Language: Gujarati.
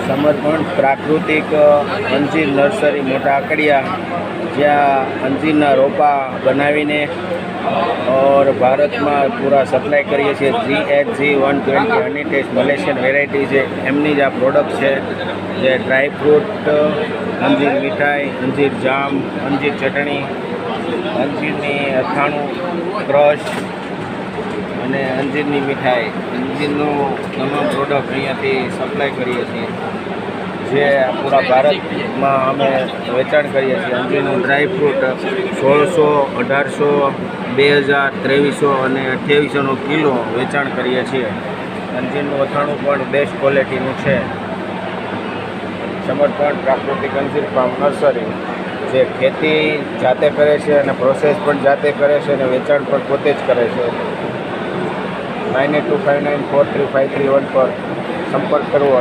समर्पण प्राकृतिक अंजीर नर्सरी मोटा आकड़िया, જ્યાં અંજીરના રોપા બનાવીને और भारत में पूरा सप्लाय करिए छे। GHG 120 honey taste Malaysian variety है, एमनी ज आ प्रोडक्ट है जे ड्राय फ्रूट, अंजीर मिठाई, अंजीर जाम, अंजीर चटनी, अंजीरनी अथाणुं, क्रश અને અંજીરની મિઠાઈ, અંજીરનું તમામ પ્રોડક્ટ અહીંયાથી સપ્લાય કરીએ છીએ, જે પૂરા ભારતમાં અમે વેચાણ કરીએ છીએ। અંજીરનું ડ્રાય ફ્રૂટ 1600, 1800, 2000, 2300 અને 2800 કિલો વેચાણ કરીએ છીએ। અંજીરનું અથાણું પણ બેસ્ટ ક્વોલિટીનું છે। સમર્પણ પ્રાકૃતિક અંજીર પામ નર્સરી જે ખેતી જાતે કરે છે અને પ્રોસેસ પણ જાતે કરે છે અને વેચાણ પણ પોતે જ કરે છે। 9825943531 પર સંપર્ક કરવો।